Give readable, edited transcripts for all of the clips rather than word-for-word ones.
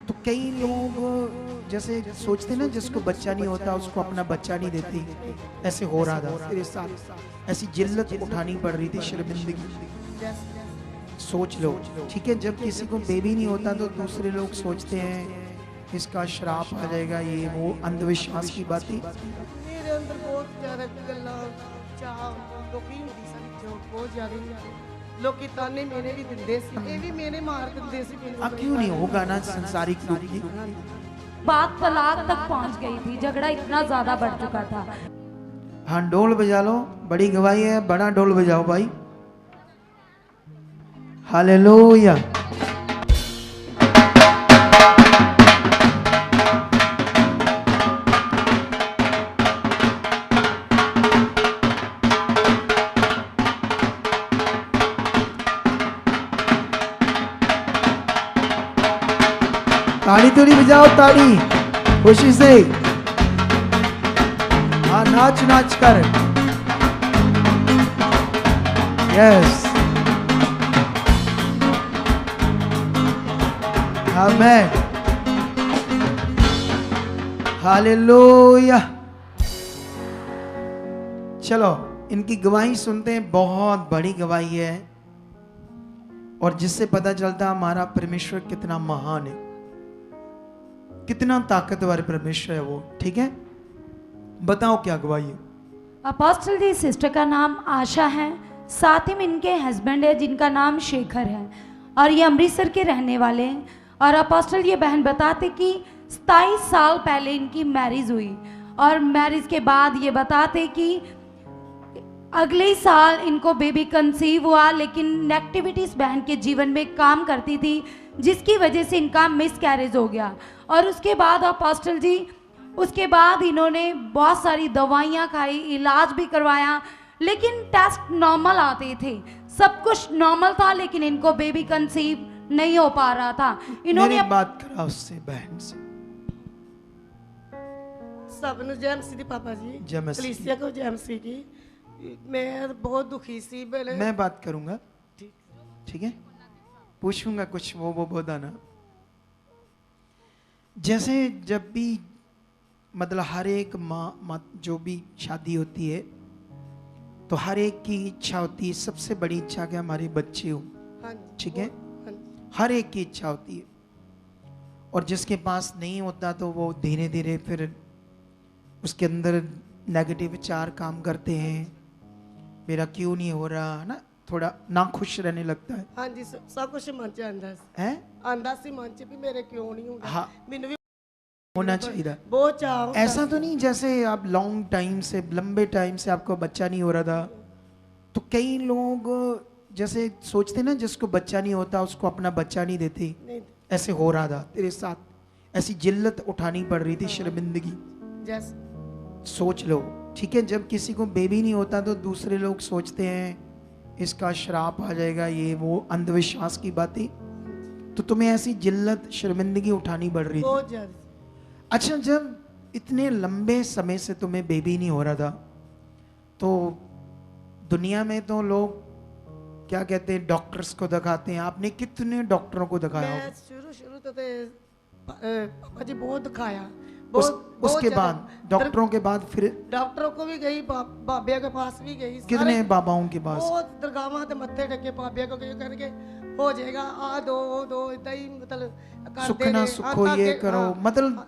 तो कई लोग जैसे सोचते ना जिसको बच्चा नहीं होता उसको अपना बच्चा नहीं देती, ऐसे हो रहा था तेरे साथ। ऐसी जिल्लत उठानी पड़ रही थी, शर्मिंदगी। सोच लो, ठीक है, जब किसी को बेबी नहीं होता तो दूसरे लोग सोचते हैं इसका श्राप आ जाएगा, ये वो अंधविश्वास की बातें। मेरे अंदर बहुत ज्यादा गल्ला चाह लोकी हुंदी सी जो बहुत ज्यादा लोकी ताने मेरे भी दिंदे सी, ये भी मेरे मार दिंदे सी मैनू। अब क्यों नहीं होगा ना संसारिक रूप की। बात तलाक तक पहुंच गई थी, झगड़ा इतना ज्यादा बढ़ चुका था। हाँ, डोल बजा लो, बड़ी गवाही है, बड़ा डोल बजाओ भाई। हालेलुया। ताड़ी तोड़ी बजाओ, ताड़ी खुशी से। हाँ, नाच नाच कर। Yes, amen, hallelujah. चलो इनकी गवाही सुनते हैं, बहुत बड़ी गवाही है और जिससे पता चलता हमारा परमेश्वर कितना महान है, कितना ताकतवर परमेश्वर है वो। ठीक है, बताओ क्या गवाही है। अपोस्टल जी सिस्टर का नाम आशा है, साथ ही में इनके हस्बैंड है जिनका नाम शेखर है और ये अमृतसर के रहने वाले हैं। और अपोस्टल ये बहन बताते कि 27 साल पहले इनकी मैरिज हुई और मैरिज के बाद ये बताते कि अगले ही साल इनको बेबी कंसीव हुआ, लेकिन नेगेटिविटी इस बहन के जीवन में काम करती थी जिसकी वजह से इनका मिस कैरेज हो गया। और उसके बाद अपोस्टल जी उसके बाद इन्होंने बहुत सारी दवाइयाँ खाई, इलाज भी करवाया, लेकिन टेस्ट नॉर्मल आते थे, सब कुछ नॉर्मल था, लेकिन इनको बेबी कंसीव नहीं हो पा रहा था। इन्होंने बात करा उससे, बहन से। सब नु जय मसीह दी पापा जी, जय मसीह। कलीसिया को जय मसीह की। मैं बहुत दुखी सी। मैं बात करूंगा, ठीक है, पूछूंगा कुछ, वो बताना। जैसे जब भी मतलब हर एक माँ जो भी शादी होती है तो हर एक की इच्छा होती है, सबसे बड़ी इच्छा कि हमारे बच्चे हो। ठीक है, हर एक की इच्छा होती है और जिसके पास नहीं होता तो वो धीरे धीरे फिर उसके अंदर नेगेटिव विचार काम करते हैं, मेरा क्यों नहीं हो रहा ना, थोड़ा नाखुश रहने लगता है। हाँ जी, सब कुछ मन च आंदा सी मन च भी मेरे क्यों नहीं होगा। हाँ, मैंने भी होना चाहिए। बहुत चाह। ऐसा तो नहीं जैसे आप लॉन्ग टाइम से, लंबे टाइम से आपको बच्चा नहीं हो रहा था, तो कई लोग जैसे सोचते ना जिसको बच्चा नहीं होता उसको अपना बच्चा नहीं देते, ऐसे हो रहा था तेरे साथ। ऐसी जिल्लत उठानी पड़ रही थी, शर्मिंदगी। सोच लो, ठीक है, जब किसी को बेबी नहीं होता तो दूसरे लोग सोचते हैं इसका श्राप आ जाएगा, ये वो अंधविश्वास की बातें। तो तुम्हें ऐसी जिल्लत शर्मिंदगी उठानी पड़ रही थी। अच्छा, जब इतने लंबे समय से तुम्हें बेबी नहीं हो रहा था तो दुनिया में तो लोग क्या कहते हैं, डॉक्टर्स को दिखाते हैं। आपने कितने डॉक्टरों को दिखाया? मैं शुरू तो पापा जी बहुत दिखाया। उसके बाद डॉक्टरों के बाद फिर डॉक्टरों को भी गई, बाबे के पास भी गई, कितने बाबाओं के पास, बहुत दरगाहों ते मत्थे टेके, बाबे को करके हो जाएगा, आ दो इतना ही, मतलब सुखना सुखो, ये करो, मतलब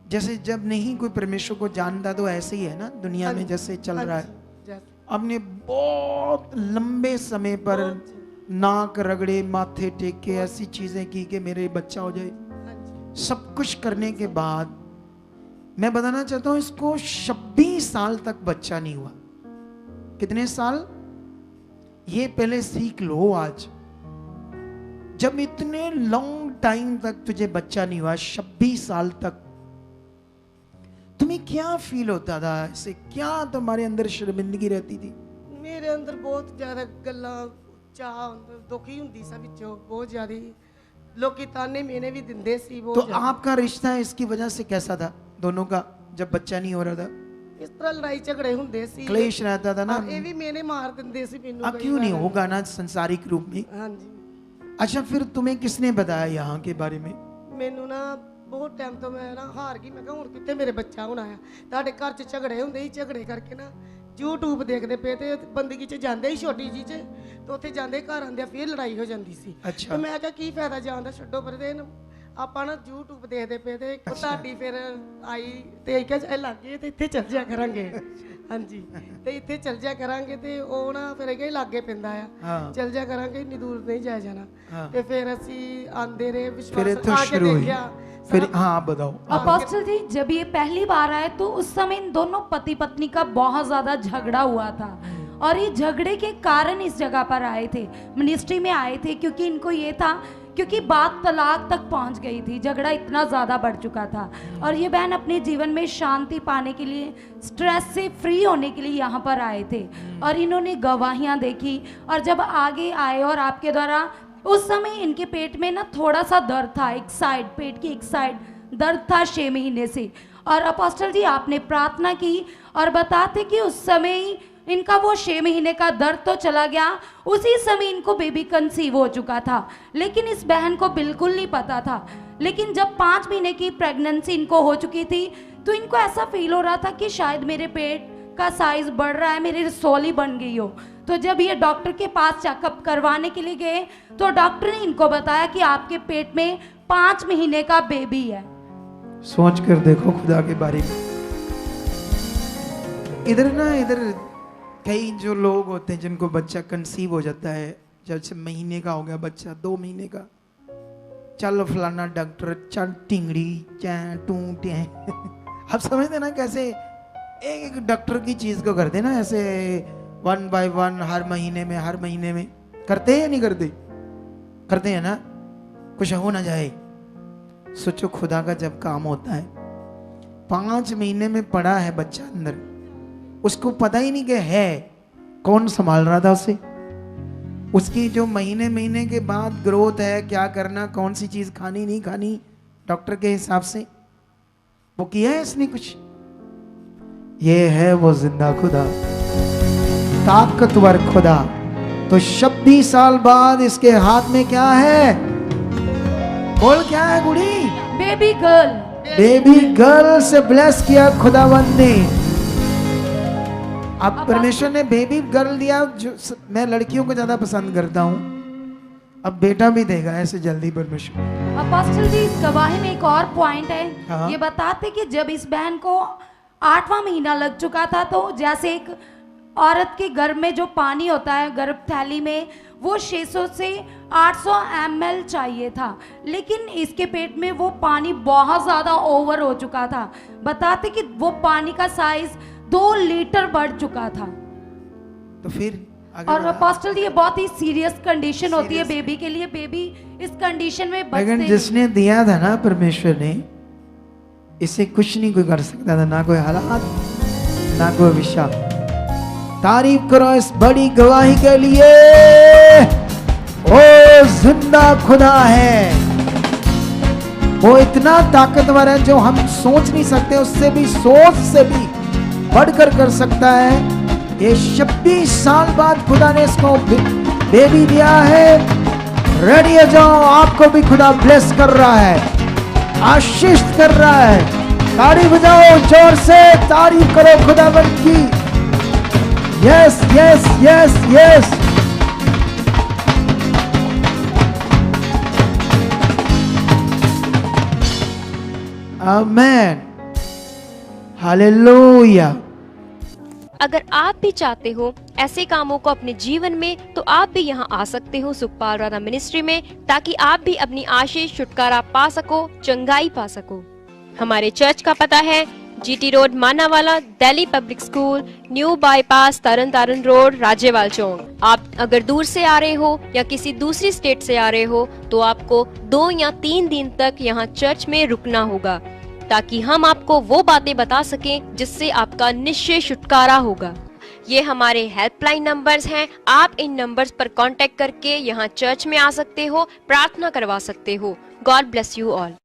जैसे जब नहीं कोई परमेश्वर को जानता तो ऐसे ही है ना दुनिया में जैसे चल रहा है। हमने बहुत लंबे समय पर नाक रगड़े, माथे टेके, ऐसी चीजें की कि मेरे बच्चा हो जाए। सब कुछ करने के बाद मैं बताना चाहता हूं, इसको 26 साल तक बच्चा नहीं हुआ। कितने साल? ये पहले सीख लो आज। जब इतने लॉन्ग टाइम तक तुझे बच्चा नहीं हुआ, 26 साल तक, तुम्हें क्या फील होता था? ऐसे क्या तुम्हारे अंदर शर्मिंदगी रहती थी? मेरे अंदर बहुत ज्यादा गल्ला चाह दुखी हुंदी सा विचों, बहुत ज्यादा लोकी ताने मेने भी दिंदे सी। तो आपका रिश्ता इसकी वजह से कैसा था दोनों का, जब बच्चा नहीं हो रहा था? इस तरह लड़ाई झगड़े हुंदे सी, क्लेश रहता था ना। ये भी मैंने मार दिंदे सी मैनू। अब क्यों नहीं होगा ना संसारिक रूप में? हाँ जी। अच्छा, फिर तुम्हें किसने बताया यहाँ के बारे में? ਮੈਨੂੰ ਨਾ ਬਹੁਤ ਟਾਈਮ ਤੋਂ ਮੈਂ ਨਾ ਹਾਰ ਗਈ। ਮੈਂ ਕਿਹਾ ਹੁਣ ਕਿੱਥੇ ਮੇਰੇ ਬੱਚਾ ਹੋਣਾ ਆ। ਤੁਹਾਡੇ ਘਰ 'ਚ ਝਗੜੇ ਹੁੰਦੇ ਸੀ, ਝਗੜੇ ਕਰਕੇ ਨਾ YouTube ਦੇਖਦੇ ਪਏ ਤੇ ਬੰਦਗੀ 'ਚ ਜਾਂਦੇ ਸੀ ਛੋਟੀ ਜੀ 'ਚ, ਤੇ ਉੱਥੇ ਜਾਂਦੇ ਘਰ ਆਉਂਦੇ ਫਿਰ ਲੜਾਈ ਹੋ ਜਾਂਦੀ ਸੀ। ਅੱਛਾ। ਤੇ ਮੈਂ ਕਿਹਾ ਕੀ ਫਾਇਦਾ ਜਾਣ ਦਾ, ਛੱਡੋ ਪਰ ਦੇ ਆਪਾਂ ਨਾ YouTube ਦੇਖਦੇ ਪਏ ਤੇ ਤੁਹਾਡੀ ਫਿਰ ਆਈ ਤੇ ਕਿਹਾ ਇਹ ਲੱਗੇ ਤੇ ਇੱਥੇ ਚੱਲ ਜਾ ਕਰਾਂਗੇ। ਹਾਂਜੀ, ਤੇ ਇੱਥੇ ਚੱਲ ਜਾ ਕਰਾਂਗੇ ਤੇ ਉਹ ਨਾ ਫਿਰ ਇਹ ਲਾਗੇ ਪੈਂਦਾ ਆ, ਚੱਲ ਜਾ ਕਰਾਂਗੇ, ਇੰਨੀ ਦੂਰ ਨਹੀਂ ਜਾ ਜਾਣਾ। ਤੇ ਫਿਰ ਅਸੀਂ ਆਂਦੇ ਰਹੇ, ਵਿਸ਼ਵਾਸ ਆ ਕੇ ਦੇਖਿਆ। फिर हाँ बताओ। अपोस्टल जी, जब ये पहली बार आए तो उस समय इन दोनों पति पत्नी का बहुत ज्यादा झगड़ा हुआ था, और ये झगड़े के कारण इस जगह पर आए थे, मिनिस्ट्री में आए थे, क्योंकि इनको ये था, क्योंकि बात तलाक तक पहुंच गई थी, झगड़ा इतना ज़्यादा बढ़ चुका था। और ये बहन अपने जीवन में शांति पाने के लिए, स्ट्रेस से फ्री होने के लिए यहाँ पर आए थे, और इन्होंने गवाहियाँ देखी। और जब आगे आए और आपके द्वारा, उस समय इनके पेट में ना थोड़ा सा दर्द था, एक साइड, पेट की एक साइड दर्द था 6 महीने से। और अपोस्टल जी आपने प्रार्थना की और बताते कि उस समय ही इनका वो 6 महीने का दर्द तो चला गया, उसी समय इनको बेबी कंसीव हो चुका था। लेकिन इस बहन को बिल्कुल नहीं पता था। लेकिन जब 5 महीने की प्रेगनेंसी इनको हो चुकी थी तो इनको ऐसा फील हो रहा था कि शायद मेरे पेट का साइज बढ़ रहा है, मेरी रसोली बन गई हो। तो जब ये डॉक्टर के पास चेकअप करवाने के लिए गए तो डॉक्टर ने इनको बताया कि आपके पेट में 5 महीने का बेबी है। सोच कर देखो खुदा के बारे में। इधर कई जो लोग होते हैं जिनको बच्चा कंसीव हो जाता है, जैसे महीने का हो गया बच्चा, 2 महीने का, चलो फलाना डॉक्टर, चल टिंगड़ी चैं टू टैं। आप समझते ना कैसे एक डॉक्टर की चीज को करते ना, ऐसे 1 by 1 हर महीने में करते हैं या नहीं करते? करते हैं ना, कुछ हो ना जाए। सोचो खुदा का जब काम होता है, 5 महीने में पड़ा है बच्चा अंदर, उसको पता ही नहीं कि है, कौन संभाल रहा था उसे, उसकी जो महीने के बाद ग्रोथ है, क्या करना, कौन सी चीज खानी नहीं खानी, डॉक्टर के हिसाब से वो किया है इसने कुछ? ये है वो जिंदा खुदा, ताकतवर खुदा। तो 26 साल बाद इसके हाथ में क्या है? बोल क्या है Gudi? Baby girl. Baby girl से ब्लेस किया खुदावंद ने। अब परमेश्वर ने बेबी गर्ल दिया, जो मैं लड़कियों को ज्यादा पसंद करता हूँ, अब बेटा भी देगा ऐसे जल्दी परमेश्वर। अपोस्टल जी इस गवाही में एक और पॉइंट है। हाँ। ये बताते कि जब इस बहन को 8वां महीना लग चुका था, तो जैसे एक औरत के गर्भ में जो पानी होता है गर्भ थैली में, वो 600 से 800 ml चाहिए था, लेकिन इसके पेट में वो पानी बहुत ज़्यादा ओवर हो चुका था। बताते कि वो पानी का साइज 2 लीटर बढ़ चुका था। तो फिर और अपोस्टल ये बहुत ही सीरियस कंडीशन होती है बेबी के लिए, बेबी इस कंडीशन में बचते लेकिन नहीं। जिसने दिया था ना परमेश्वर ने, इसे कुछ नहीं कोई कर सकता था, ना कोई हालात ना कोई विषय। तारीफ करो इस बड़ी गवाही के लिए। ओ जिंदा खुदा है, वो इतना ताकतवर है जो हम सोच नहीं सकते, उससे भी सोच से भी बढ़कर कर सकता है। ये 26 साल बाद खुदा ने इसको बेबी दिया है। रेडी हो जाओ, आपको भी खुदा ब्लेस कर रहा है, आशीष कर रहा है। तारीफ बजाओ, जोर से तारीफ करो खुदावंद की। Yes yes yes yes. Amen, hallelujah. अगर आप भी चाहते हो ऐसे कामों को अपने जीवन में, तो आप भी यहाँ आ सकते हो सुखपाल राणा मिनिस्ट्री में, ताकि आप भी अपनी आशीष छुटकारा पा सको, चंगाई पा सको। हमारे चर्च का पता है GT road Manawala, Delhi public school, new bypass, Tarn Taran road, Rajyawal Chowk. आप अगर दूर से आ रहे हो या किसी दूसरी स्टेट से आ रहे हो, तो आपको 2 या 3 दिन तक यहाँ चर्च में रुकना होगा, ताकि हम आपको वो बातें बता सकें जिससे आपका निश्चय छुटकारा होगा। ये हमारे हेल्पलाइन नंबर्स हैं। आप इन नंबर्स पर कांटेक्ट करके यहाँ चर्च में आ सकते हो, प्रार्थना करवा सकते हो। God bless you all.